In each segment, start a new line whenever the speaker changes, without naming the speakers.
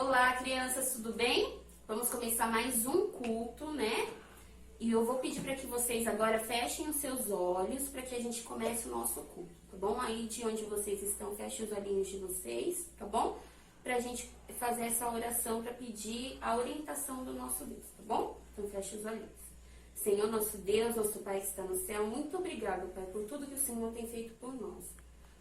Olá, crianças, tudo bem? Vamos começar mais um culto, né? E eu vou pedir para que vocês agora fechem os seus olhos para que a gente comece o nosso culto, tá bom? Aí de onde vocês estão, fechem os olhinhos de vocês, tá bom? Pra gente fazer essa oração para pedir a orientação do nosso Deus, tá bom? Então feche os olhinhos. Senhor, nosso Deus, nosso Pai que está no céu, muito obrigado, Pai, por tudo que o Senhor tem feito por nós.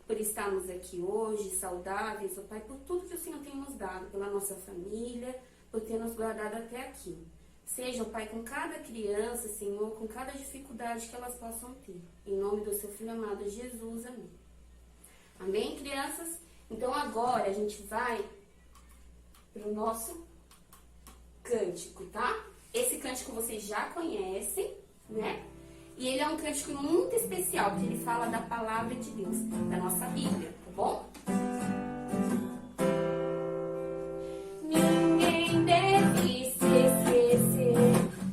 Por estarmos aqui hoje, saudáveis, ó Pai, por tudo que o Senhor tem nos dado, pela nossa família, por ter nos guardado até aqui. Seja, ó Pai, com cada criança, Senhor, com cada dificuldade que elas possam ter. Em nome do seu Filho amado, Jesus, amém. Amém, crianças? Então agora a gente vai para o nosso cântico, tá? Esse cântico vocês já conhecem, né? E ele é um cântico muito especial, porque ele fala da palavra de Deus, da nossa Bíblia, tá bom? Ninguém deve se esquecer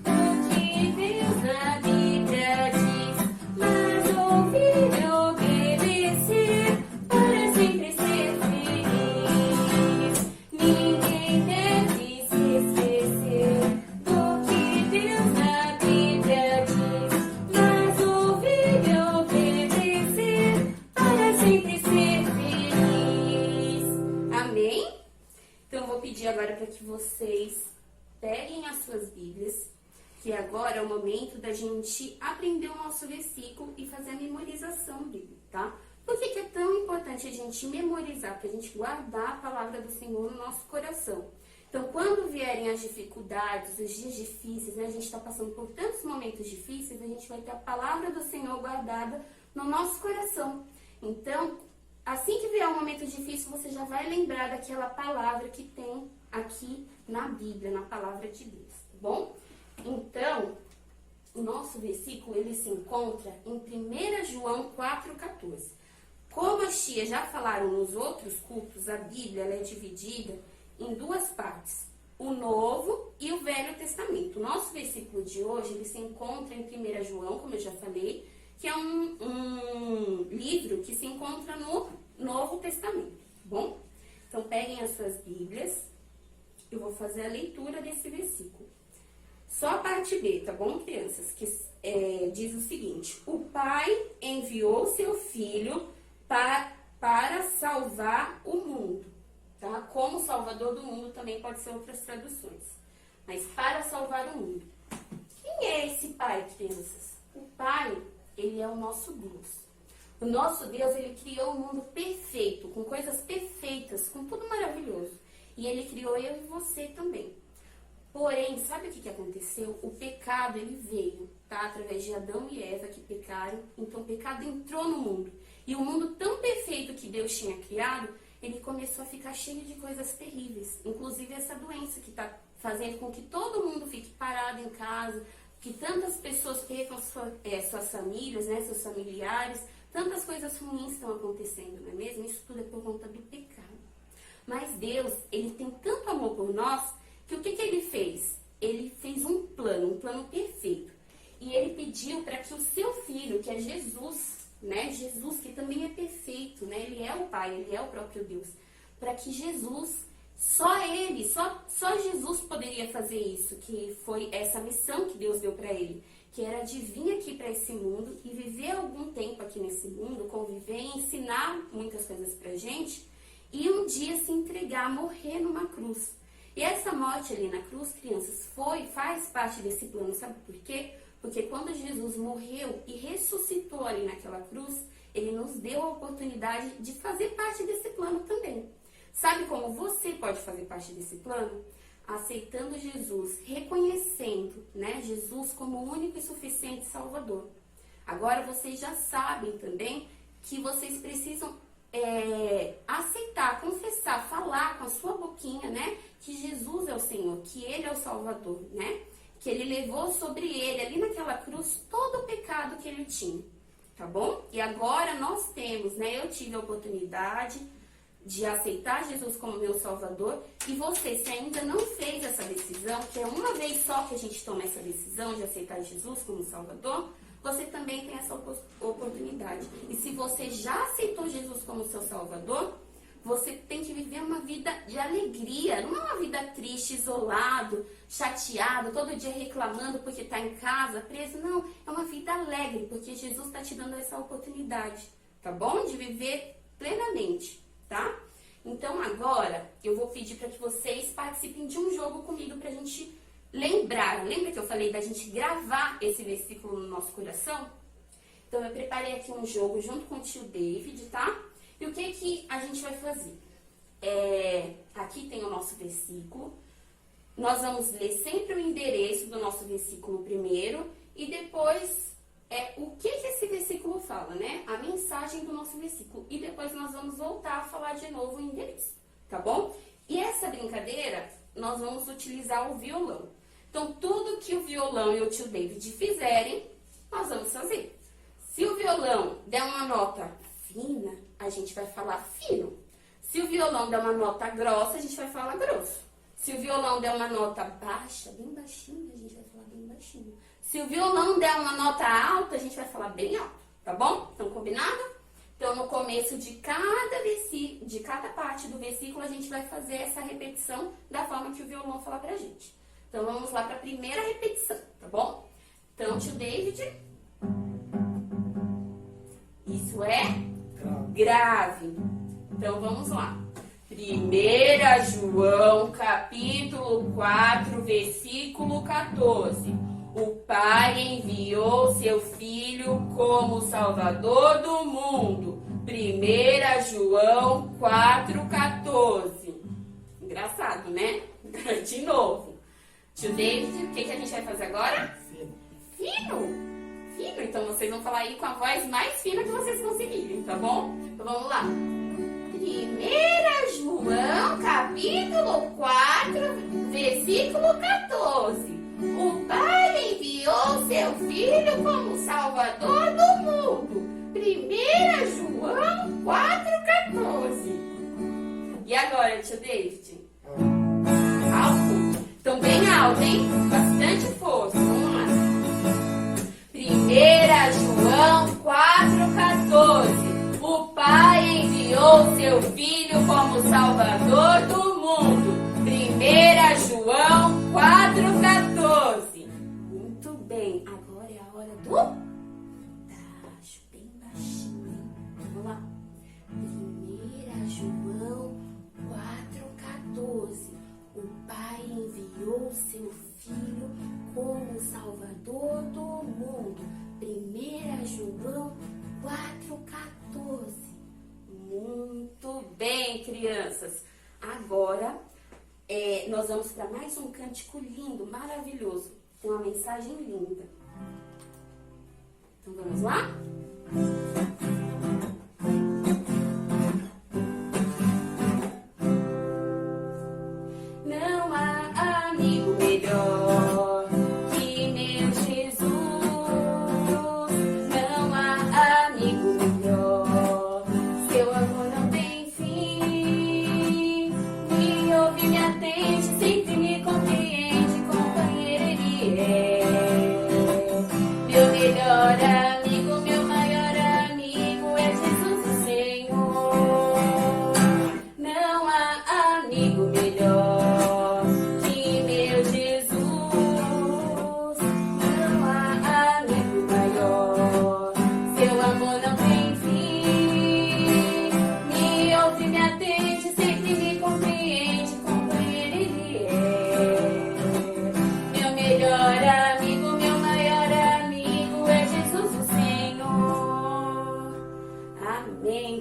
do que Deus na Bíblia diz, mas ouvir e obedecer para sempre ser feliz. Ninguém deve se esquecer do que Deus na Bíblia diz, mas ouvir e obedecer para sempre ser feliz. Amém? Então, eu vou pedir agora para que vocês peguem as suas Bíblias, que agora é o momento da gente aprender o nosso versículo e fazer a memorização dele, tá? Por que é tão importante a gente memorizar, para a gente guardar a palavra do Senhor no nosso coração? Então, quando vierem as dificuldades, os dias difíceis, né? A gente está passando por tantos momentos difíceis, a gente vai ter a palavra do Senhor guardada no nosso coração. Então, assim que vier um momento difícil, você já vai lembrar daquela palavra que tem aqui na Bíblia, na palavra de Deus, tá bom? Então, o nosso versículo, ele se encontra em 1 João 4,14. Como as tias já falaram nos outros cultos, a Bíblia ela é dividida em duas partes, o Novo e o Velho Testamento. O nosso versículo de hoje, ele se encontra em 1 João, como eu já falei, que é um livro que se encontra no Novo Testamento, tá bom? Então, peguem as suas Bíblias, eu vou fazer a leitura desse versículo. Só a parte B, tá bom, crianças? Que diz o seguinte: o Pai enviou seu Filho para salvar o mundo, tá? Como Salvador do mundo também pode ser outras traduções, mas para salvar o mundo. Quem é esse Pai, crianças? O Pai, ele é o nosso Deus. O nosso Deus, ele criou um mundo perfeito, com coisas perfeitas, com tudo maravilhoso. E ele criou eu e você também. Porém, sabe o que aconteceu? O pecado, ele veio, tá? Através de Adão e Eva que pecaram. Então, o pecado entrou no mundo. E o mundo tão perfeito que Deus tinha criado, ele começou a ficar cheio de coisas terríveis. Inclusive essa doença que está fazendo com que todo mundo fique parado em casa, que tantas pessoas percam suas famílias, né, seus familiares, tantas coisas ruins estão acontecendo, não é mesmo? Isso tudo é por conta do pecado. Mas Deus, ele tem tanto amor por nós, que o que ele fez? Ele fez um plano perfeito. E ele pediu para que o seu filho, que é Jesus, né? Jesus, que também é perfeito, né? Ele é o Pai, ele é o próprio Deus. Para que Jesus, só ele, só Jesus poderia fazer isso, que foi essa missão que Deus deu para ele, que era de vir aqui para esse mundo e viver algum tempo aqui nesse mundo, conviver e ensinar muitas coisas pra gente, e um dia se entregar, morrer numa cruz. E essa morte ali na cruz, crianças, faz parte desse plano, sabe por quê? Porque quando Jesus morreu e ressuscitou ali naquela cruz, ele nos deu a oportunidade de fazer parte desse plano também. Sabe como você pode fazer parte desse plano? Aceitando Jesus, reconhecendo, né, Jesus como o único e suficiente Salvador. Agora vocês já sabem também que vocês precisam aceitar, confessar, falar com a sua boquinha, né, que Jesus é o Senhor, que Ele é o Salvador, né, que Ele levou sobre Ele, ali naquela cruz, todo o pecado que Ele tinha, tá bom? E agora nós temos, né, eu tive a oportunidade de aceitar Jesus como meu Salvador, e você, se ainda não fez essa decisão, que é uma vez só que a gente toma essa decisão de aceitar Jesus como Salvador, você também tem essa oportunidade. E se você já aceitou Jesus como seu Salvador, você tem que viver uma vida de alegria, não é uma vida triste, isolado, chateado, todo dia reclamando porque está em casa, preso. Não, é uma vida alegre, porque Jesus está te dando essa oportunidade, tá bom? De viver plenamente, tá? Então agora eu vou pedir para que vocês participem de um jogo comigo para a gente lembrar. Lembra que eu falei da gente gravar esse versículo no nosso coração? Então eu preparei aqui um jogo junto com o tio David, tá? E o que a gente vai fazer? Aqui tem o nosso versículo. Nós vamos ler sempre o endereço do nosso versículo primeiro e depois o que esse versículo fala, né? A mensagem do nosso versículo. E depois nós vamos voltar a falar de novo o endereço, tá bom? E essa brincadeira, nós vamos utilizar o violão. Então, tudo que o violão e o tio David fizerem, nós vamos fazer. Se o violão der uma nota fina, a gente vai falar fino. Se o violão der uma nota grossa, a gente vai falar grosso. Se o violão der uma nota baixa, bem baixinho, a gente vai falar bem baixinho. Se o violão der uma nota alta, a gente vai falar bem alto, tá bom? Então, combinado? Então, no começo de cada parte do versículo, a gente vai fazer essa repetição da forma que o violão fala pra gente. Então, vamos lá para a primeira repetição, tá bom? Então, tio David... Isso é grave. Então, vamos lá. 1 João, capítulo 4, versículo 14. O Pai enviou seu Filho como Salvador do mundo. 1 João 4, 14. Engraçado, né? De novo. Tio David, o que a gente vai fazer agora? Fino. Fino, então vocês vão falar aí com a voz mais fina que vocês conseguirem, tá bom? Então vamos lá. 1 João, capítulo 4, versículo 14. O Pai enviou seu Filho como Salvador do mundo. 1 João 4, 14. E agora, tio David? Alto? Então bem alto, hein? Bastante força. Vamos lá. 1 João 4,14. O Pai enviou seu Filho como Salvador do mundo. 1 João 4,14. Muito bem, agora é a hora do baixo, bem baixinho. Vamos lá. 1 João 4,14. O Pai enviou seu Filho como Salvador do mundo. 1 João 4,14. Muito bem, crianças. Agora, nós vamos para mais um cântico lindo, maravilhoso, com uma mensagem linda. Então, vamos lá? Não há amigo melhor que meu Jesus. Não há amigo melhor. Seu amor não tem fim. Me ouve, me atende, sempre me compreende. Companheiro ele é. Meu melhor amigo, meu maior amigo é Jesus o Senhor. Não há amigo melhor.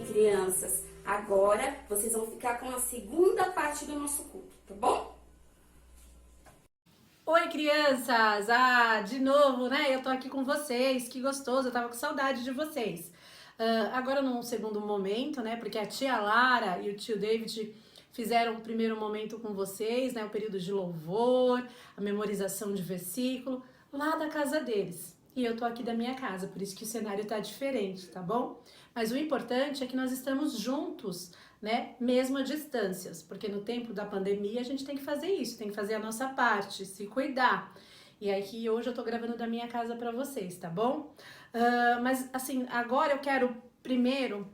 Crianças, agora vocês vão ficar com a segunda parte do nosso culto, tá bom?
Oi, crianças! De novo, né? Eu tô aqui com vocês, que gostoso, eu tava com saudade de vocês. Agora num segundo momento, né? Porque a tia Lara e o tio David fizeram o primeiro momento com vocês, né? O período de louvor, a memorização de versículo, lá da casa deles. E eu tô aqui da minha casa, por isso que o cenário tá diferente, tá bom? Mas o importante é que nós estamos juntos, né? Mesmo a distâncias, porque no tempo da pandemia a gente tem que fazer isso, tem que fazer a nossa parte, se cuidar. E aí que hoje eu tô gravando da minha casa pra vocês, tá bom? Mas assim, agora eu quero primeiro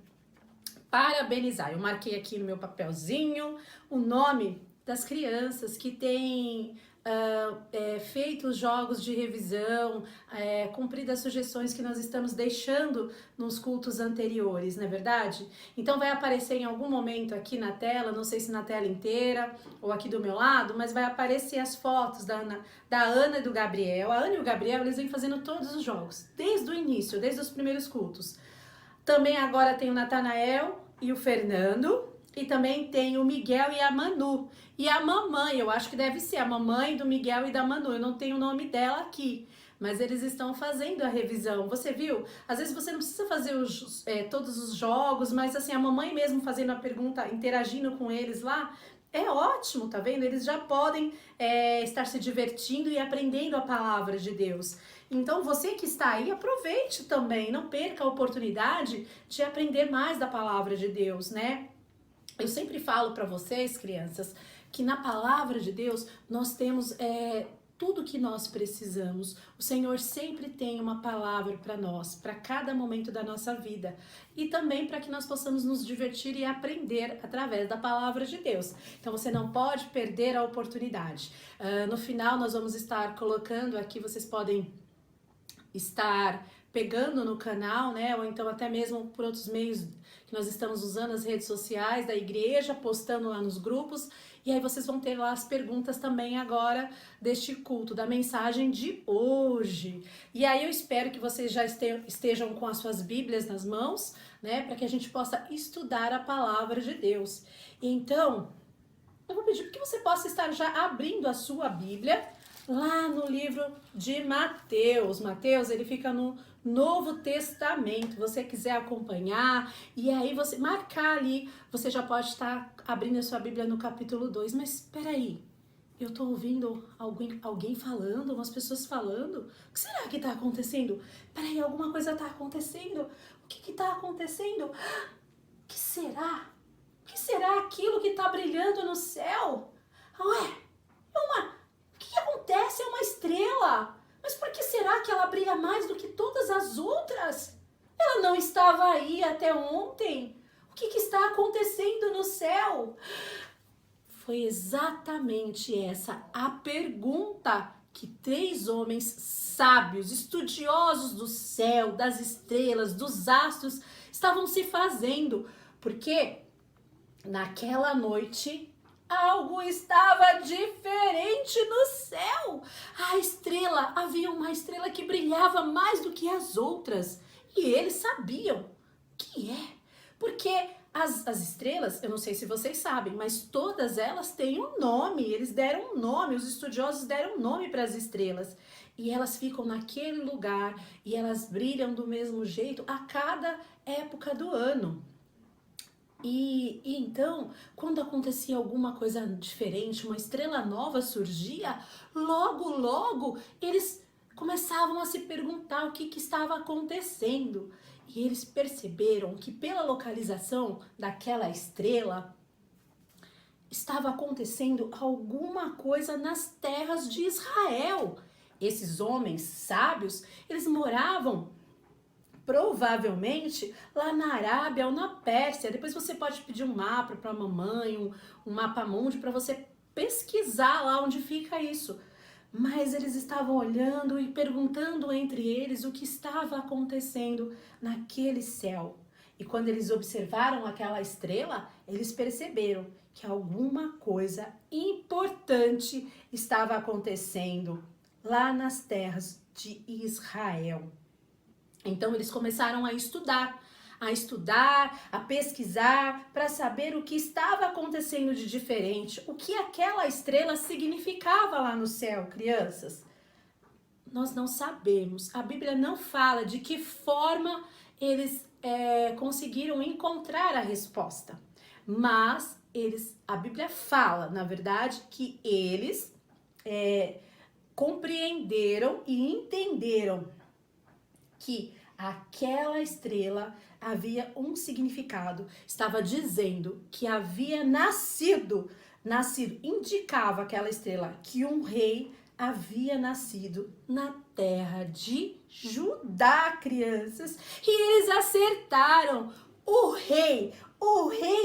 parabenizar. Eu marquei aqui no meu papelzinho o nome das crianças que têm feito os jogos de revisão, cumprido as sugestões que nós estamos deixando nos cultos anteriores, não é verdade? Então vai aparecer em algum momento aqui na tela, não sei se na tela inteira ou aqui do meu lado, mas vai aparecer as fotos da Ana e do Gabriel. A Ana e o Gabriel, eles vêm fazendo todos os jogos, desde o início, desde os primeiros cultos. Também agora tem o Natanael e o Fernando, e também tem o Miguel e a Manu. E a mamãe, eu acho que deve ser a mamãe do Miguel e da Manu, eu não tenho o nome dela aqui, mas eles estão fazendo a revisão. Você viu? Às vezes você não precisa fazer todos os jogos, mas assim, a mamãe mesmo fazendo a pergunta, interagindo com eles lá, é ótimo, tá vendo? Eles já podem estar se divertindo e aprendendo a palavra de Deus. Então, você que está aí, aproveite também, não perca a oportunidade de aprender mais da palavra de Deus, né? Eu sempre falo para vocês, crianças, que na palavra de Deus nós temos tudo que nós precisamos. O Senhor sempre tem uma palavra para nós, para cada momento da nossa vida. E também para que nós possamos nos divertir e aprender através da palavra de Deus. Então você não pode perder a oportunidade. No final nós vamos estar colocando aqui, vocês podem estar pegando no canal, né, ou então até mesmo por outros meios que nós estamos usando, as redes sociais da igreja, postando lá nos grupos, e aí vocês vão ter lá as perguntas também agora deste culto, da mensagem de hoje. E aí eu espero que vocês já estejam com as suas Bíblias nas mãos, né, para que a gente possa estudar a palavra de Deus. Então, eu vou pedir que você possa estar já abrindo a sua Bíblia lá no livro de Mateus. Mateus, ele fica no Novo Testamento. Você quiser acompanhar, e aí você marcar ali, você já pode estar abrindo a sua Bíblia no capítulo 2. Mas espera aí, eu tô ouvindo alguém falando, umas pessoas falando. O que será que tá acontecendo? Peraí, alguma coisa tá acontecendo. O que tá acontecendo? O que será? O que será aquilo que tá brilhando no céu? Ué, o que acontece? É uma estrela. Mas por que será que ela brilha mais do que todas as outras? Ela não estava aí até ontem. O que está acontecendo no céu? Foi exatamente essa a pergunta que 3 homens sábios, estudiosos do céu, das estrelas, dos astros, estavam se fazendo. Porque naquela noite algo estava diferente no céu. Havia uma estrela que brilhava mais do que as outras. E eles sabiam que porque as estrelas, eu não sei se vocês sabem, mas todas elas têm um nome. Eles deram um nome, os estudiosos deram um nome para as estrelas. E elas ficam naquele lugar e elas brilham do mesmo jeito a cada época do ano. E então, quando acontecia alguma coisa diferente, uma estrela nova surgia, logo eles começavam a se perguntar o que estava acontecendo. E eles perceberam que pela localização daquela estrela, estava acontecendo alguma coisa nas terras de Israel. Esses homens sábios, eles moravam provavelmente lá na Arábia ou na Pérsia. Depois você pode pedir um mapa para a mamãe, um mapa mundi para você pesquisar lá onde fica isso. Mas eles estavam olhando e perguntando entre eles o que estava acontecendo naquele céu. E quando eles observaram aquela estrela, eles perceberam que alguma coisa importante estava acontecendo lá nas terras de Israel. Então eles começaram a estudar, a pesquisar para saber o que estava acontecendo de diferente, o que aquela estrela significava lá no céu, crianças. Nós não sabemos, a Bíblia não fala de que forma eles conseguiram encontrar a resposta, mas a Bíblia fala, na verdade, que eles compreenderam e entenderam que aquela estrela havia um significado, estava dizendo que havia nascido, indicava aquela estrela que um rei havia nascido na terra de Judá, crianças. E eles acertaram. o Rei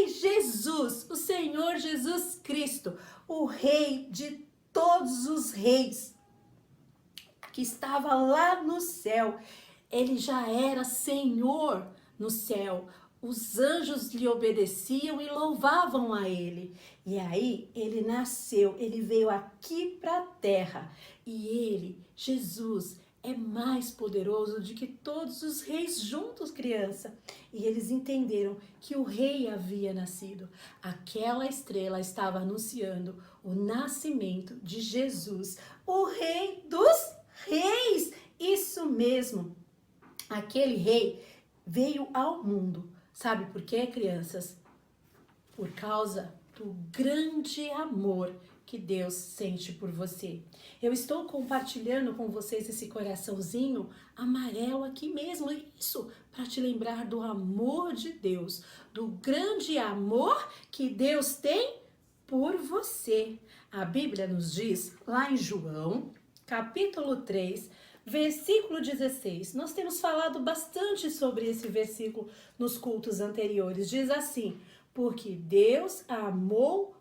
Jesus, o Senhor Jesus Cristo, o Rei de todos os reis, que estava lá no céu. Ele já era Senhor no céu. Os anjos lhe obedeciam e louvavam a ele. E aí ele nasceu, ele veio aqui para a terra. E ele, Jesus, é mais poderoso do que todos os reis juntos, criança. E eles entenderam que o rei havia nascido. Aquela estrela estava anunciando o nascimento de Jesus, o Rei dos Reis. Isso mesmo. Aquele rei veio ao mundo. Sabe por quê, crianças? Por causa do grande amor que Deus sente por você. Eu estou compartilhando com vocês esse coraçãozinho amarelo aqui mesmo, isso, para te lembrar do amor de Deus, do grande amor que Deus tem por você. A Bíblia nos diz, lá em João, capítulo 3, versículo 16. Nós temos falado bastante sobre esse versículo nos cultos anteriores. Diz assim: porque Deus amou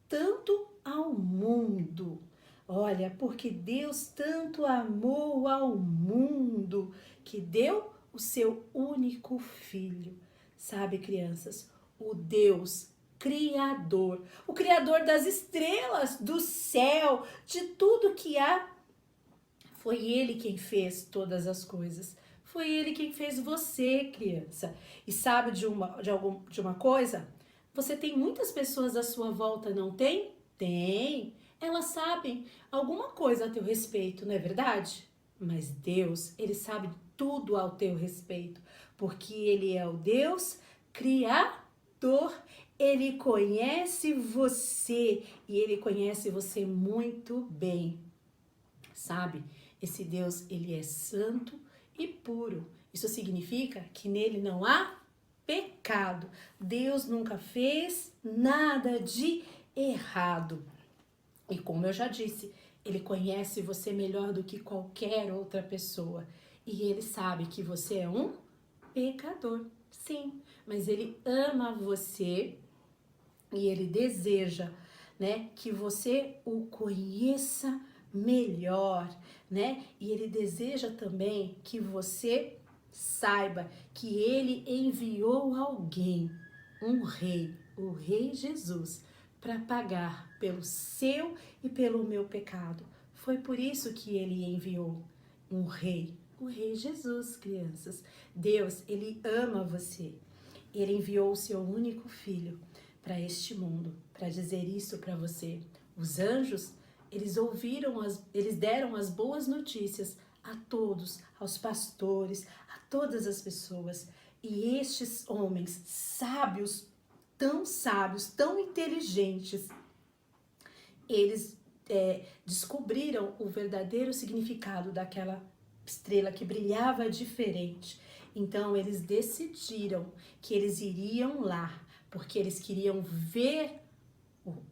tanto ao mundo. Olha, porque Deus tanto amou ao mundo que deu o seu único filho. Sabe, crianças, o Deus Criador, o Criador das estrelas, do céu, de tudo que há, foi Ele quem fez todas as coisas. Foi Ele quem fez você, criança. E sabe de uma coisa? Você tem muitas pessoas à sua volta, não tem? Tem. Elas sabem alguma coisa a teu respeito, não é verdade? Mas Deus, Ele sabe tudo ao teu respeito, porque Ele é o Deus Criador. Ele conhece você e Ele conhece você muito bem. Sabe? Esse Deus, Ele é santo e puro. Isso significa que nele não há pecado. Deus nunca fez nada de errado. E como eu já disse, Ele conhece você melhor do que qualquer outra pessoa. E Ele sabe que você é um pecador. Sim, mas Ele ama você e Ele deseja, né, que você o conheça melhor, né? E Ele deseja também que você saiba que Ele enviou alguém, um rei, o Rei Jesus, para pagar pelo seu e pelo meu pecado. Foi por isso que Ele enviou um rei, o Rei Jesus, crianças. Deus, Ele ama você. Ele enviou o seu único filho para este mundo, para dizer isso para você. Os anjos, eles deram as boas notícias a todos, aos pastores, a todas as pessoas. E estes homens sábios, tão inteligentes, eles descobriram o verdadeiro significado daquela estrela que brilhava diferente. Então eles decidiram que eles iriam lá, porque eles queriam ver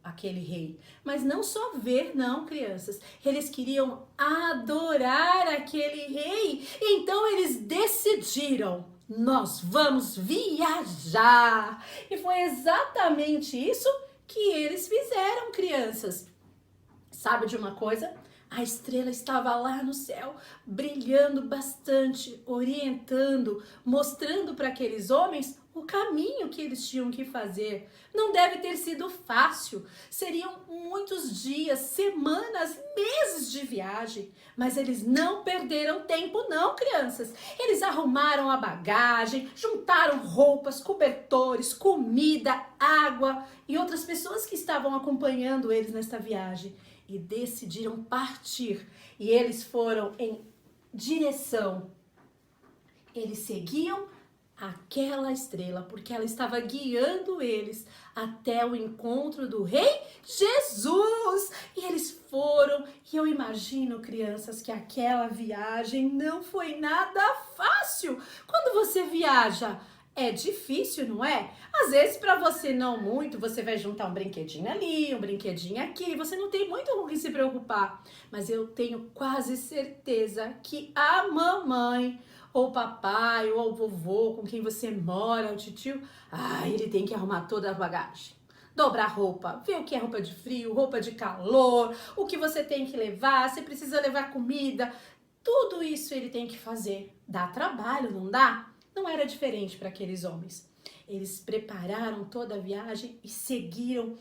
aquele rei. Mas não só ver, não, crianças. Eles queriam adorar aquele rei. Então eles decidiram: nós vamos viajar. E foi exatamente isso que eles fizeram, crianças. Sabe de uma coisa? A estrela estava lá no céu, brilhando bastante, orientando, mostrando para aqueles homens o caminho que eles tinham que fazer. Não deve ter sido fácil. Seriam muitos dias, semanas, meses de viagem. Mas eles não perderam tempo não, crianças. Eles arrumaram a bagagem, juntaram roupas, cobertores, comida, água e outras pessoas que estavam acompanhando eles nesta viagem. E decidiram partir. E eles foram em direção. Eles seguiam aquela estrela, porque ela estava guiando eles até o encontro do Rei Jesus. E eles foram, e eu imagino, crianças, que aquela viagem não foi nada fácil. Quando você viaja, é difícil, não é? Às vezes, para você não muito, você vai juntar um brinquedinho ali, um brinquedinho aqui, você não tem muito com o que se preocupar. Mas eu tenho quase certeza que a mamãe ou o papai, ou o vovô com quem você mora, o titio, ele tem que arrumar toda a bagagem. Dobrar roupa, ver o que é roupa de frio, roupa de calor, o que você tem que levar, você precisa levar comida, tudo isso ele tem que fazer. Dá trabalho, não dá? Não era diferente para aqueles homens. Eles prepararam toda a viagem e seguiram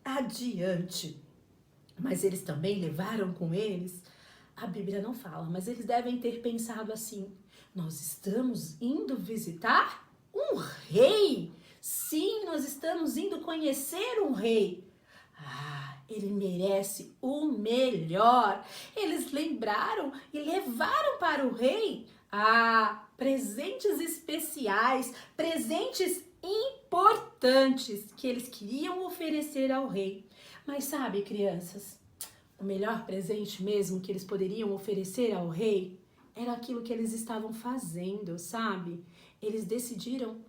adiante. Mas eles também levaram com eles, a Bíblia não fala, mas eles devem ter pensado assim: nós estamos indo visitar um rei. Sim, nós estamos indo conhecer um rei. Ele merece o melhor. Eles lembraram e levaram para o rei presentes especiais, presentes importantes que eles queriam oferecer ao rei. Mas sabe, crianças, o melhor presente mesmo que eles poderiam oferecer ao rei era aquilo que eles estavam fazendo, sabe? Eles decidiram,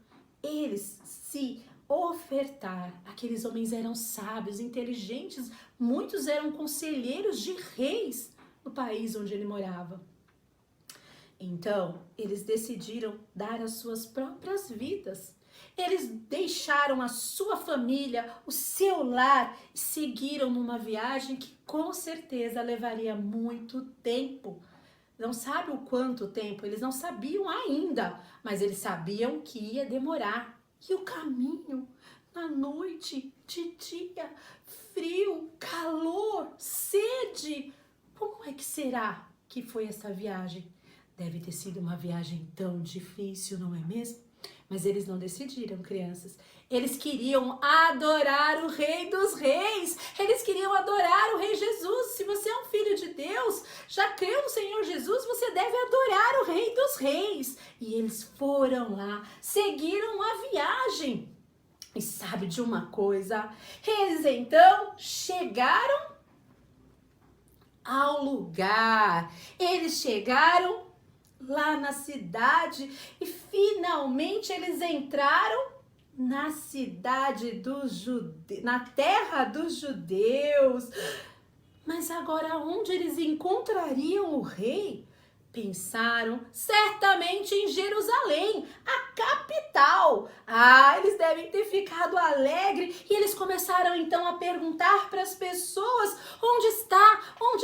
eles se ofertar. Aqueles homens eram sábios, inteligentes, muitos eram conselheiros de reis no país onde ele morava. Então, eles decidiram dar as suas próprias vidas. Eles deixaram a sua família, o seu lar e seguiram numa viagem que com certeza levaria muito tempo. Não sabe o quanto tempo, eles não sabiam ainda, mas eles sabiam que ia demorar. E o caminho, na noite, de dia, frio, calor, sede. Como é que será que foi essa viagem? Deve ter sido uma viagem tão difícil, não é mesmo? Mas eles não decidiram, crianças. Eles queriam adorar o Rei dos Reis. Eles queriam adorar o Rei Jesus. Se você é um filho de Deus, já creu no Senhor Jesus, você deve adorar o Rei dos Reis. E eles foram lá, seguiram a viagem. E sabe de uma coisa? Eles então chegaram ao lugar. Eles chegaram lá na cidade e finalmente eles entraram na cidade dos judeus, na terra dos judeus. Mas agora onde eles encontrariam o rei? Pensaram certamente em Jerusalém, a capital. Eles devem ter ficado alegres e eles começaram então a perguntar para as pessoas: onde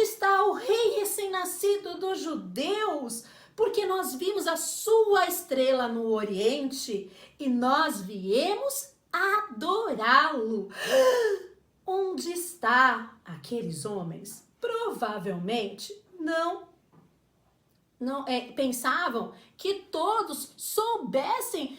está o rei recém-nascido dos judeus? Porque nós vimos a sua estrela no Oriente e nós viemos adorá-lo. Onde está? Aqueles homens provavelmente pensavam que todos soubessem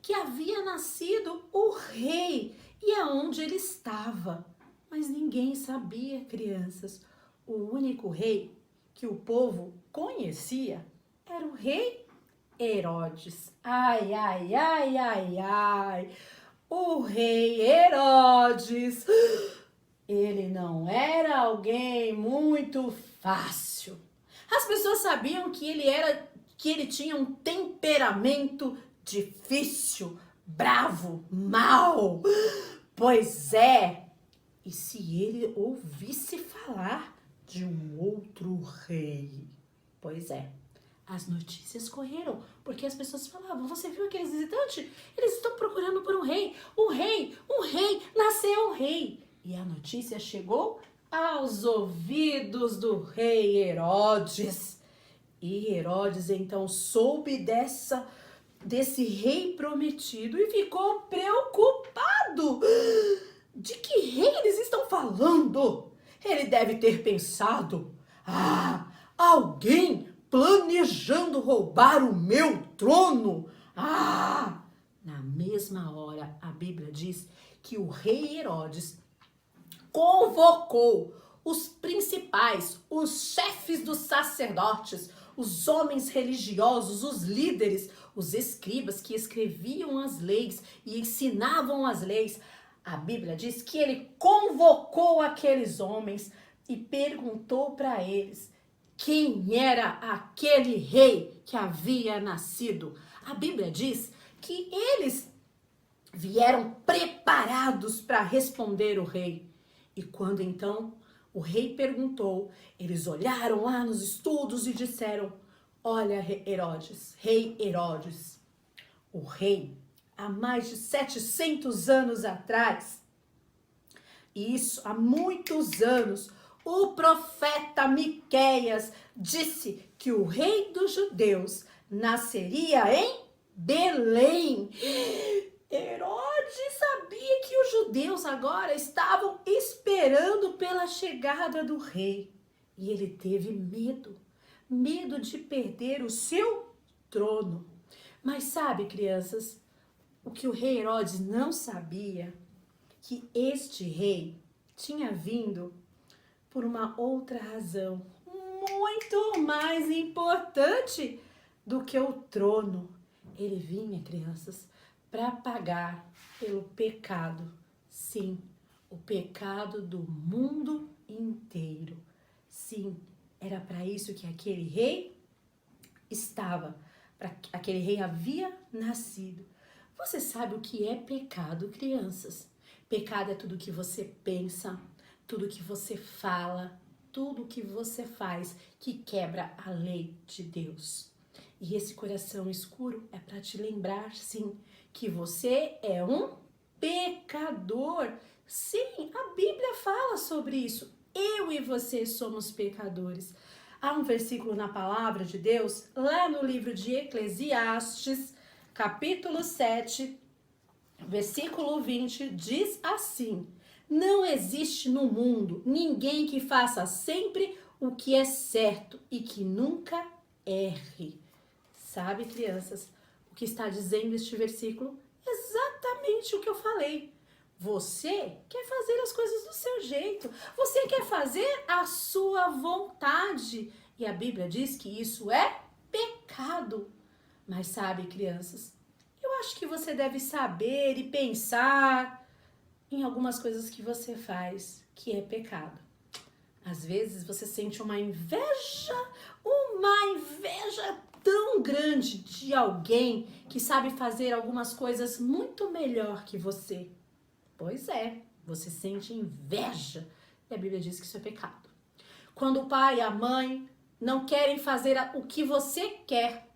que havia nascido o rei e aonde ele estava. Mas ninguém sabia, crianças. O único rei que o povo conhecia era o rei Herodes. Ai, ai, ai, ai, ai. O rei Herodes, ele não era alguém muito fácil. As pessoas sabiam que ele tinha um temperamento difícil, bravo, mau. Pois é. E se ele ouvisse falar de um outro rei? Pois é. As notícias correram, porque as pessoas falavam: você viu aqueles visitantes? Eles estão procurando por um rei, nasceu um rei. E a notícia chegou aos ouvidos do rei Herodes. E Herodes então soube desse rei prometido e ficou preocupado. De que rei eles estão falando? Ele deve ter pensado: alguém planejando roubar o meu trono. Na mesma hora, a Bíblia diz que o rei Herodes convocou os principais, os chefes dos sacerdotes, os homens religiosos, os líderes, os escribas que escreviam as leis e ensinavam as leis. A Bíblia diz que ele convocou aqueles homens e perguntou para eles quem era aquele rei que havia nascido. A Bíblia diz que eles vieram preparados para responder o rei. E quando então o rei perguntou, eles olharam lá nos estudos e disseram: Olha, rei Herodes, o rei, há mais de 700 anos atrás, isso, há muitos anos, o profeta Miqueias disse que o rei dos judeus nasceria em Belém. Herodes sabia que os judeus agora estavam esperando pela chegada do rei. E ele teve medo de perder o seu trono. Mas sabe, crianças, o que o rei Herodes não sabia? Que este rei tinha vindo por uma outra razão, muito mais importante do que o trono. Ele vinha, crianças, para pagar pelo pecado. Sim, o pecado do mundo inteiro. Sim, era para isso que aquele rei estava, aquele rei havia nascido. Você sabe o que é pecado, crianças? Pecado é tudo que você pensa, tudo que você fala, tudo que você faz que quebra a lei de Deus. E esse coração escuro é para te lembrar, sim, que você é um pecador. Sim, a Bíblia fala sobre isso. Eu e você somos pecadores. Há um versículo na palavra de Deus, lá no livro de Eclesiastes, capítulo 7, versículo 20, diz assim: não existe no mundo ninguém que faça sempre o que é certo e que nunca erre. Sabe, crianças, o que está dizendo este versículo? Exatamente o que eu falei. Você quer fazer as coisas do seu jeito. Você quer fazer a sua vontade. E a Bíblia diz que isso é pecado. Mas sabe, crianças, eu acho que você deve saber e pensar em algumas coisas que você faz que é pecado. Às vezes você sente uma inveja tão grande de alguém que sabe fazer algumas coisas muito melhor que você. Pois é, você sente inveja. E a Bíblia diz que isso é pecado. Quando o pai e a mãe não querem fazer o que você quer,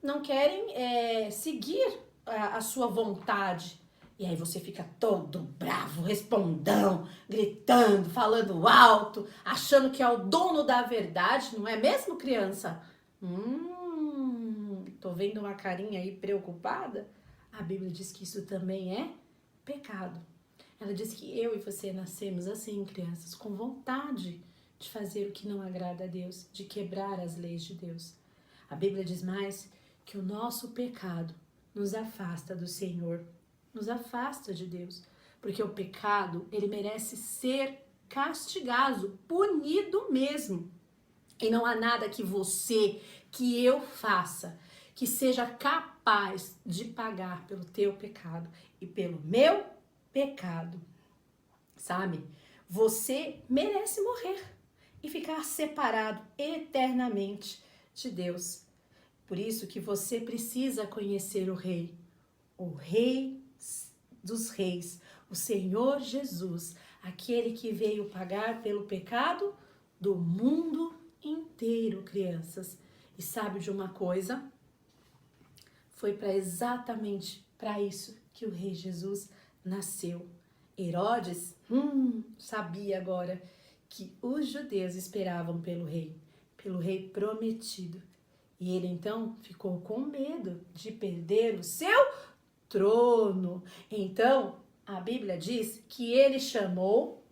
não querem seguir a sua vontade. E aí você fica todo bravo, respondão, gritando, falando alto, achando que é o dono da verdade, não é mesmo, criança? Tô vendo uma carinha aí preocupada. A Bíblia diz que isso também é pecado. Ela diz que eu e você nascemos assim, crianças, com vontade de fazer o que não agrada a Deus, de quebrar as leis de Deus. A Bíblia diz mais que o nosso pecado nos afasta do Senhor, nos afasta de Deus, porque o pecado, ele merece ser castigado, punido mesmo. E não há nada que você, que eu faça, que seja capaz de pagar pelo teu pecado e pelo meu pecado. Sabe? Você merece morrer e ficar separado eternamente de Deus. Por isso que você precisa conhecer o Rei dos Reis, o Senhor Jesus, aquele que veio pagar pelo pecado do mundo inteiro, crianças. E sabe de uma coisa? Foi exatamente para isso que o Rei Jesus nasceu. Herodes sabia agora que os judeus esperavam pelo rei prometido. E ele então ficou com medo de perder o seu trono. Então, a Bíblia diz que ele chamou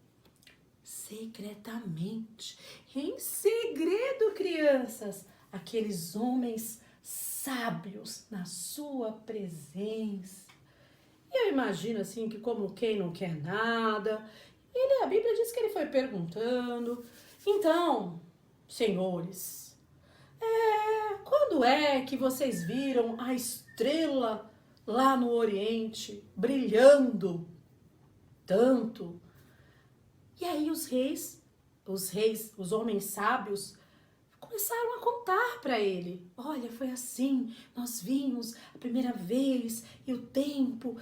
secretamente, em segredo, crianças, aqueles homens sábios na sua presença. E eu imagino assim que como quem não quer nada, a Bíblia diz que ele foi perguntando: então, senhores, quando é que vocês viram a estrela lá no Oriente brilhando tanto? E aí os homens sábios, começaram a contar para ele: olha, foi assim, nós vimos a primeira vez e o tempo,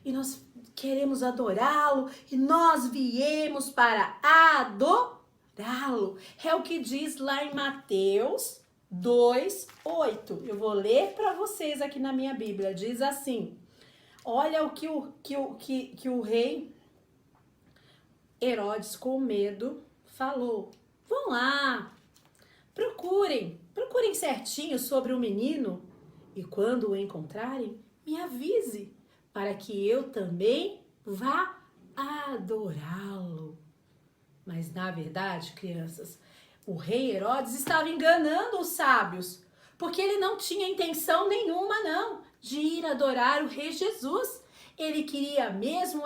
e nós queremos adorá-lo e nós viemos para adorá-lo. É o que diz lá em Mateus, 2:8. Eu vou ler para vocês aqui na minha Bíblia. Diz assim: olha o que o rei Herodes, com medo, falou. Vão lá, procurem certinho sobre o menino e quando o encontrarem, me avise, para que eu também vá adorá-lo. Mas na verdade, crianças, o rei Herodes estava enganando os sábios, porque ele não tinha intenção nenhuma não de ir adorar o rei Jesus. Ele queria mesmo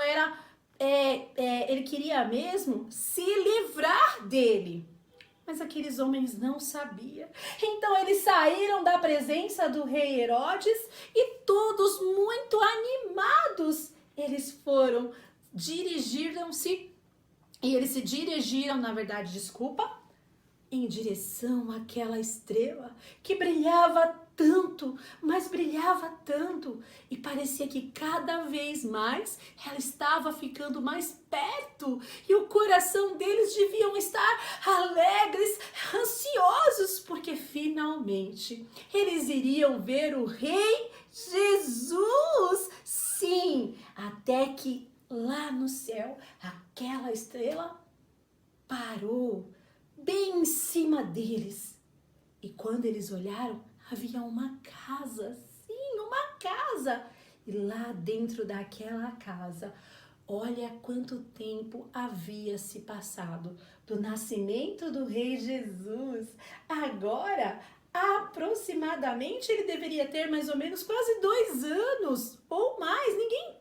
se livrar dele. Mas aqueles homens não sabiam. Então eles saíram da presença do rei Herodes e todos muito animados, eles se dirigiram, na verdade, em direção àquela estrela que brilhava tanto, mas brilhava tanto, e parecia que cada vez mais ela estava ficando mais perto, e o coração deles deviam estar alegres, ansiosos, porque finalmente eles iriam ver o Rei Jesus. Sim, até que lá no céu aquela estrela parou bem em cima deles. E quando eles olharam, havia uma casa, sim, uma casa. E lá dentro daquela casa, olha quanto tempo havia se passado do nascimento do Rei Jesus. Agora, aproximadamente, ele deveria ter mais ou menos quase 2 anos ou mais.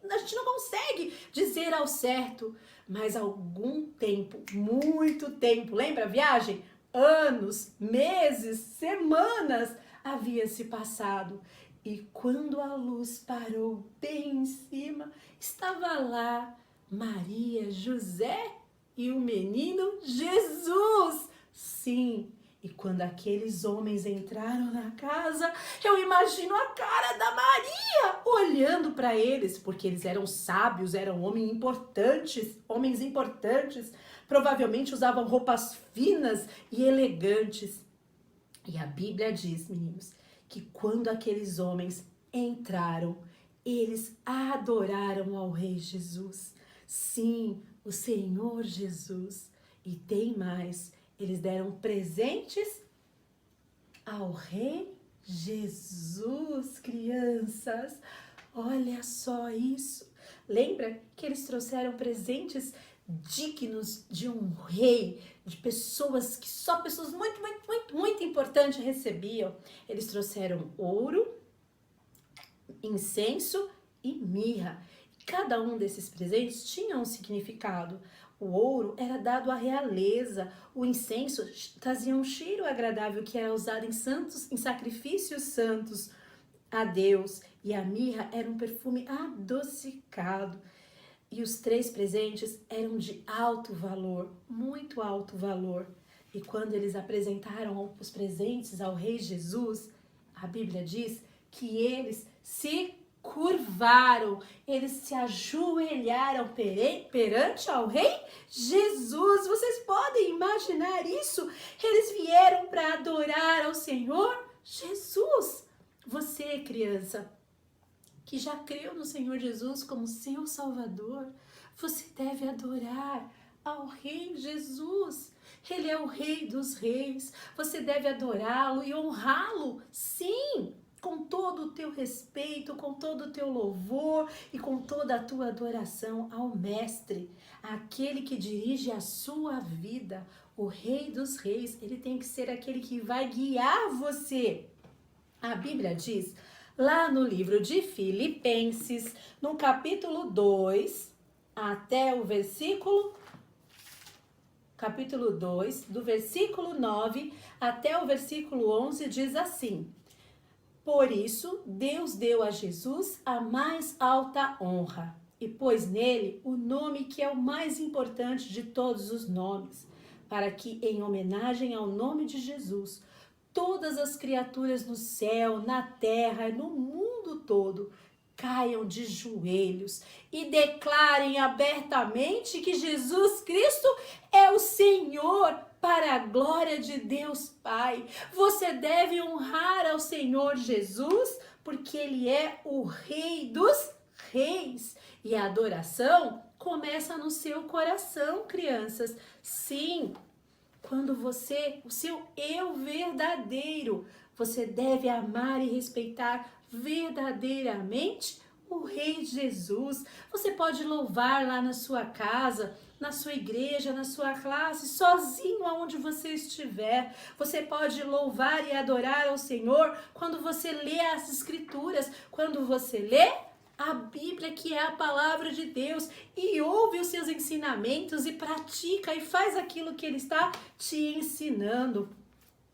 A gente não consegue dizer ao certo, mas algum tempo, muito tempo, lembra a viagem? Anos, meses, semanas havia se passado. E quando a luz parou bem em cima, estava lá Maria, José e o menino Jesus. Sim, e quando aqueles homens entraram na casa, eu imagino a cara da Maria olhando para eles, porque eles eram sábios, eram homens importantes, provavelmente usavam roupas finas e elegantes. E a Bíblia diz, meninos, que quando aqueles homens entraram, eles adoraram ao Rei Jesus. Sim, o Senhor Jesus. E tem mais, eles deram presentes ao Rei Jesus, crianças. Olha só isso. Lembra que eles trouxeram presentes dignos de um rei, de pessoas que só pessoas muito importantes recebiam. Eles trouxeram ouro, incenso e mirra. Cada um desses presentes tinha um significado. O ouro era dado à realeza, o incenso trazia um cheiro agradável que era usado em sacrifícios santos a Deus, e a mirra era um perfume adocicado. E os 3 presentes eram de alto valor, muito alto valor. E quando eles apresentaram os presentes ao Rei Jesus, a Bíblia diz que eles se curvaram, eles se ajoelharam perante ao Rei Jesus. Vocês podem imaginar isso? Eles vieram para adorar ao Senhor Jesus. Você, criança, que já creu no Senhor Jesus como seu Salvador, você deve adorar ao Rei Jesus. Ele é o Rei dos Reis. Você deve adorá-lo e honrá-lo, sim, com todo o teu respeito, com todo o teu louvor e com toda a tua adoração ao Mestre, aquele que dirige a sua vida, o Rei dos Reis. Ele tem que ser aquele que vai guiar você. A Bíblia diz, lá no livro de Filipenses, no capítulo 2, até o capítulo 2, do versículo 9 até o versículo 11, diz assim: por isso, Deus deu a Jesus a mais alta honra e pôs nele o nome que é o mais importante de todos os nomes, para que, em homenagem ao nome de Jesus, todas as criaturas no céu, na terra e no mundo todo caiam de joelhos e declarem abertamente que Jesus Cristo é o Senhor, para a glória de Deus Pai. Você deve honrar ao Senhor Jesus, porque Ele é o Rei dos Reis. E a adoração começa no seu coração, crianças. Sim, quando você, o seu eu verdadeiro, você deve amar e respeitar verdadeiramente o Rei Jesus. Você pode louvar lá na sua casa, na sua igreja, na sua classe, sozinho aonde você estiver. Você pode louvar e adorar ao Senhor quando você lê as Escrituras, quando você lê a Bíblia, que é a palavra de Deus, e ouve os seus ensinamentos e pratica e faz aquilo que Ele está te ensinando.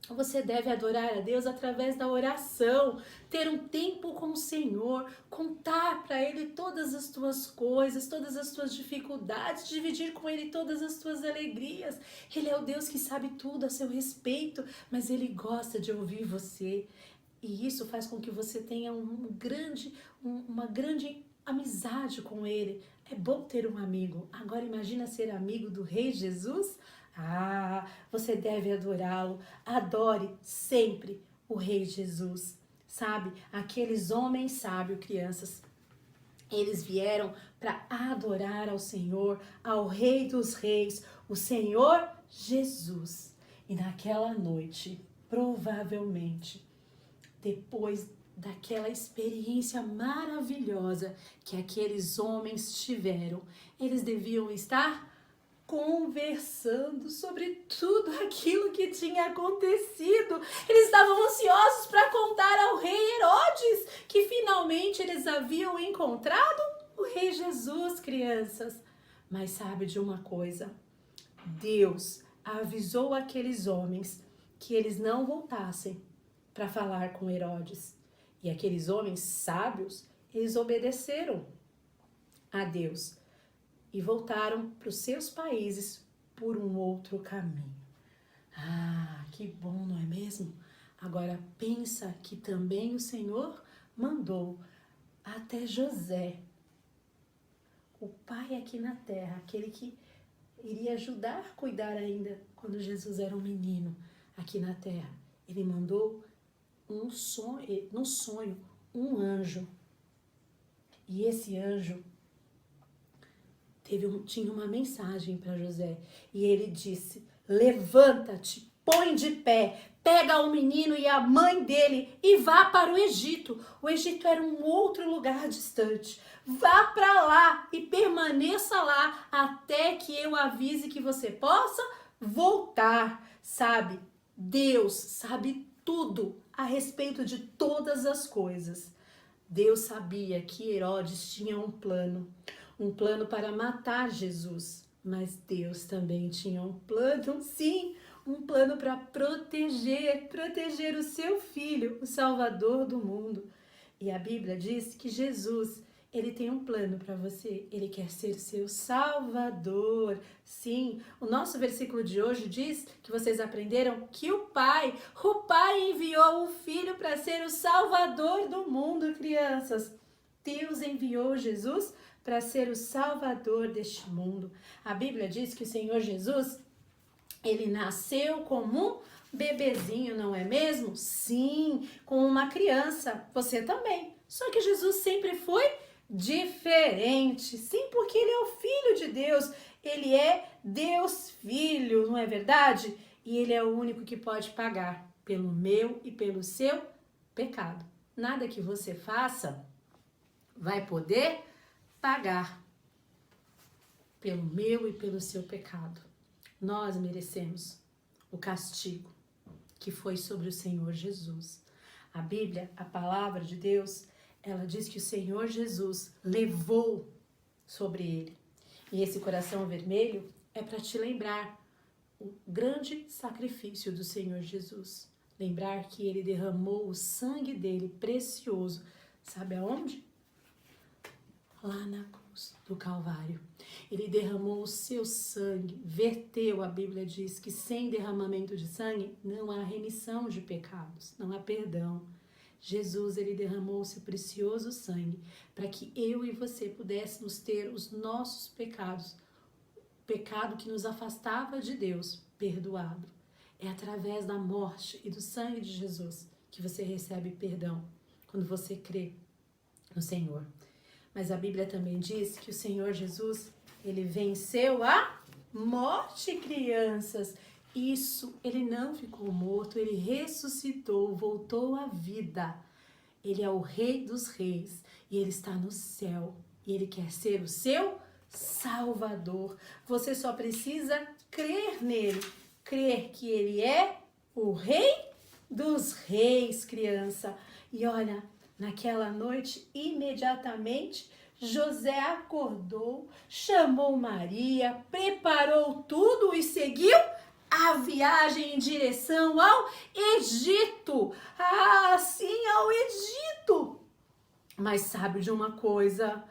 Você deve adorar a Deus através da oração, ter um tempo com o Senhor, contar para Ele todas as tuas coisas, todas as tuas dificuldades, dividir com Ele todas as tuas alegrias. Ele é o Deus que sabe tudo a seu respeito, mas Ele gosta de ouvir você. E isso faz com que você tenha uma grande amizade com Ele. É bom ter um amigo. Agora imagina ser amigo do Rei Jesus? Ah, você deve adorá-lo. Adore sempre o Rei Jesus. Sabe, aqueles homens sábios, crianças, eles vieram para adorar ao Senhor, ao Rei dos Reis, o Senhor Jesus. E naquela noite, provavelmente, depois daquela experiência maravilhosa que aqueles homens tiveram, eles deviam estar conversando sobre tudo aquilo que tinha acontecido. Eles estavam ansiosos para contar ao rei Herodes que finalmente eles haviam encontrado o Rei Jesus, crianças. Mas sabe de uma coisa? Deus avisou aqueles homens que eles não voltassem para falar com Herodes. E aqueles homens sábios, eles obedeceram a Deus e voltaram para os seus países por um outro caminho. Ah, que bom, não é mesmo? Agora pensa que também o Senhor mandou até José, o pai aqui na terra, aquele que iria ajudar a cuidar ainda quando Jesus era um menino aqui na terra. Ele mandou no sonho, um anjo. E esse anjo tinha uma mensagem para José. E ele disse: levanta-te, põe de pé, pega o menino e a mãe dele e vá para o Egito. O Egito era um outro lugar distante. Vá para lá e permaneça lá até que eu avise que você possa voltar. Sabe, Deus sabe tudo a respeito de todas as coisas. Deus sabia que Herodes tinha um plano para matar Jesus, mas Deus também tinha um plano, sim, um plano para proteger o seu filho, o Salvador do mundo. E a Bíblia diz que Jesus, ele tem um plano para você, ele quer ser seu Salvador. Sim, o nosso versículo de hoje diz que vocês aprenderam que o Pai enviou o Filho para ser o Salvador do mundo, crianças. Deus enviou Jesus para ser o Salvador deste mundo. A Bíblia diz que o Senhor Jesus, ele nasceu como um bebezinho, não é mesmo? Sim, como uma criança. Você também. Só que Jesus sempre foi diferente. Sim, porque ele é o Filho de Deus. Ele é Deus Filho, não é verdade? E ele é o único que pode pagar pelo meu e pelo seu pecado. Nada que você faça vai poder pagar pelo meu e pelo seu pecado. Nós merecemos o castigo que foi sobre o Senhor Jesus. A Bíblia, a palavra de Deus, ela diz que o Senhor Jesus levou sobre ele. E esse coração vermelho é para te lembrar o grande sacrifício do Senhor Jesus. Lembrar que ele derramou o sangue dele precioso. Sabe aonde? Lá na cruz do Calvário. Ele derramou o seu sangue, verteu, a Bíblia diz que sem derramamento de sangue não há remissão de pecados, não há perdão. Jesus, ele derramou o seu precioso sangue para que eu e você pudéssemos ter os nossos pecados, o pecado que nos afastava de Deus, perdoado. É através da morte e do sangue de Jesus que você recebe perdão, quando você crê no Senhor. Mas a Bíblia também diz que o Senhor Jesus, ele venceu a morte, crianças. Isso, ele não ficou morto, ele ressuscitou, voltou à vida. Ele é o Rei dos Reis e ele está no céu e ele quer ser o seu Salvador. Você só precisa crer nele, crer que ele é o Rei dos Reis, criança. E olha, naquela noite, imediatamente, José acordou, chamou Maria, preparou tudo e seguiu a viagem em direção ao Egito. Ah, sim, ao Egito. Mas sabe de uma coisa?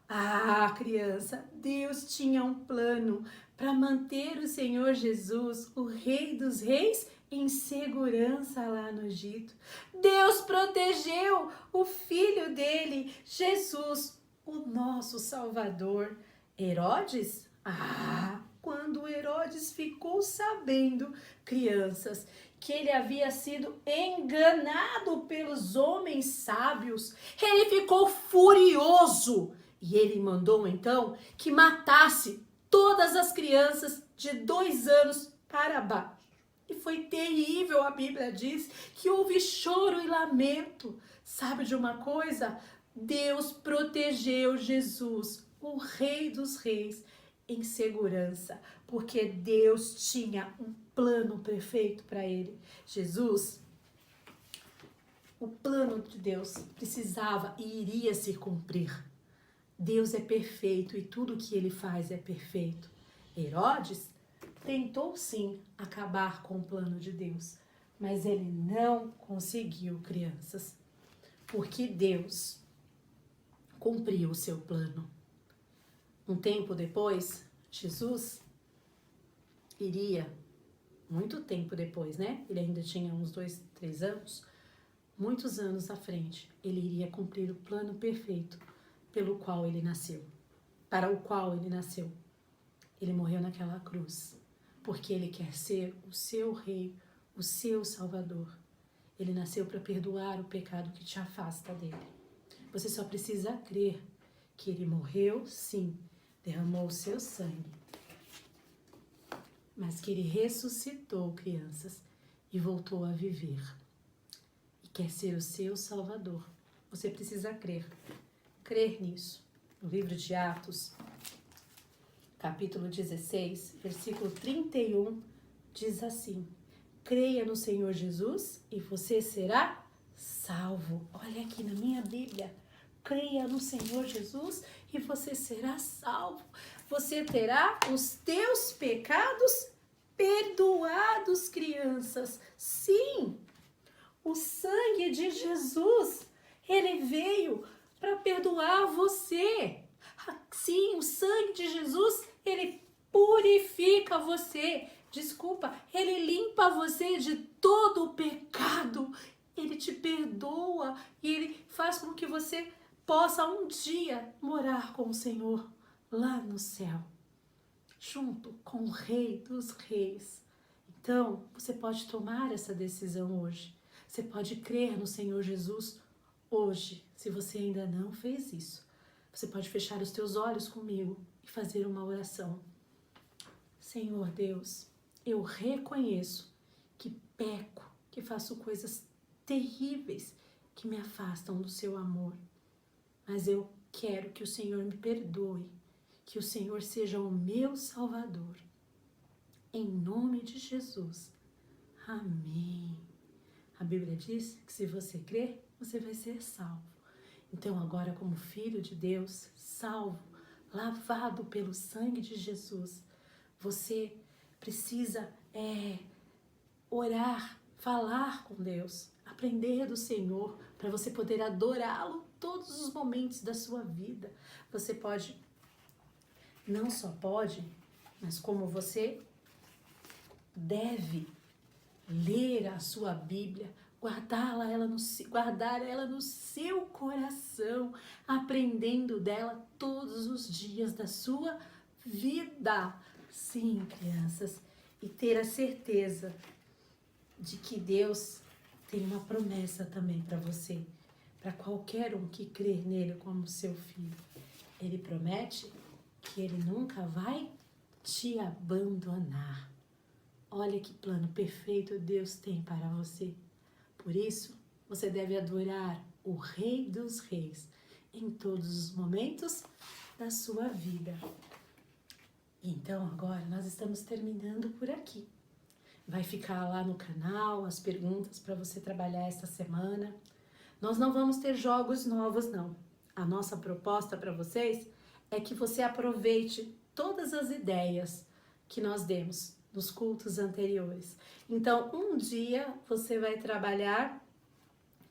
Ah, criança, Deus tinha um plano para manter o Senhor Jesus, o Rei dos Reis, em segurança lá no Egito. Deus protegeu o filho dele, Jesus, o nosso Salvador. Herodes? Ah, quando Herodes ficou sabendo, crianças, que ele havia sido enganado pelos homens sábios, ele ficou furioso e ele mandou então que matasse todas as crianças de 2 anos para baixo. E foi terrível, a Bíblia diz que houve choro e lamento. Sabe de uma coisa? Deus protegeu Jesus, o Rei dos Reis, em segurança, porque Deus tinha um plano perfeito para ele. Jesus, o plano de Deus precisava e iria se cumprir. Deus é perfeito e tudo que ele faz é perfeito. Herodes tentou sim acabar com o plano de Deus, mas ele não conseguiu, crianças, porque Deus cumpriu o seu plano. Um tempo depois, Jesus iria, muito tempo depois, né? Ele ainda tinha uns 2, 3 anos, muitos anos à frente, ele iria cumprir o plano perfeito pelo qual ele nasceu, para o qual ele nasceu. Ele morreu naquela cruz, porque ele quer ser o seu rei, o seu salvador. Ele nasceu para perdoar o pecado que te afasta dele. Você só precisa crer que ele morreu, sim, derramou o seu sangue, mas que ele ressuscitou, crianças, e voltou a viver. E quer ser o seu salvador. Você precisa crer nisso. No livro de Atos, capítulo 16, versículo 31, diz assim: creia no Senhor Jesus e você será salvo. Olha aqui na minha Bíblia. Creia no Senhor Jesus e você será salvo. Você terá os teus pecados perdoados, crianças. Sim, o sangue de Jesus, ele veio para perdoar você. Sim, o sangue de Jesus, ele purifica você. Desculpa, ele limpa você de todo o pecado. Ele te perdoa e ele faz com que você possa um dia morar com o Senhor lá no céu, junto com o Rei dos Reis. Então, você pode tomar essa decisão hoje. Você pode crer no Senhor Jesus hoje, se você ainda não fez isso. Você pode fechar os teus olhos comigo e fazer uma oração. Senhor Deus, eu reconheço que peco, que faço coisas terríveis que me afastam do seu amor. Mas eu quero que o Senhor me perdoe, que o Senhor seja o meu Salvador. Em nome de Jesus. Amém. A Bíblia diz que se você crer, você vai ser salvo. Então agora, como filho de Deus, salvo, lavado pelo sangue de Jesus, você precisa orar, falar com Deus, aprender do Senhor, para você poder adorá-lo todos os momentos da sua vida. Você pode, não só pode, mas como você deve ler a sua Bíblia guardar ela no seu coração, aprendendo dela todos os dias da sua vida. Sim, crianças, e ter a certeza de que Deus tem uma promessa também para você, para qualquer um que crer nele como seu filho. Ele promete que ele nunca vai te abandonar. Olha que plano perfeito Deus tem para você. Por isso, você deve adorar o Rei dos Reis em todos os momentos da sua vida. Então, agora nós estamos terminando por aqui. Vai ficar lá no canal as perguntas para você trabalhar esta semana. Nós não vamos ter jogos novos, não. A nossa proposta para vocês é que você aproveite todas as ideias que nós demos nos cultos anteriores. Então, um dia você vai trabalhar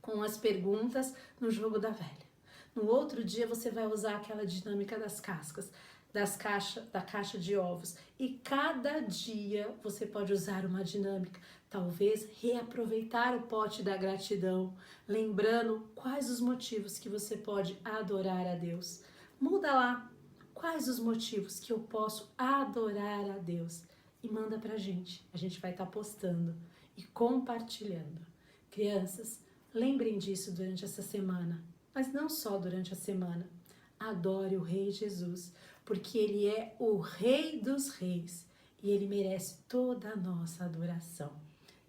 com as perguntas no jogo da velha. No outro dia você vai usar aquela dinâmica das cascas, da caixa de ovos. E cada dia você pode usar uma dinâmica. Talvez reaproveitar o pote da gratidão, lembrando quais os motivos que você pode adorar a Deus. Muda lá. Quais os motivos que eu posso adorar a Deus? E manda pra gente. A gente vai estar postando e compartilhando. Crianças, lembrem disso durante essa semana. Mas não só durante a semana. Adore o Rei Jesus, porque Ele é o Rei dos Reis e Ele merece toda a nossa adoração.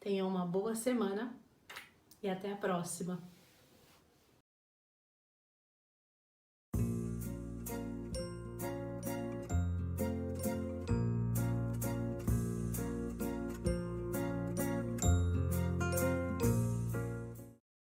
Tenham uma boa semana e até a próxima.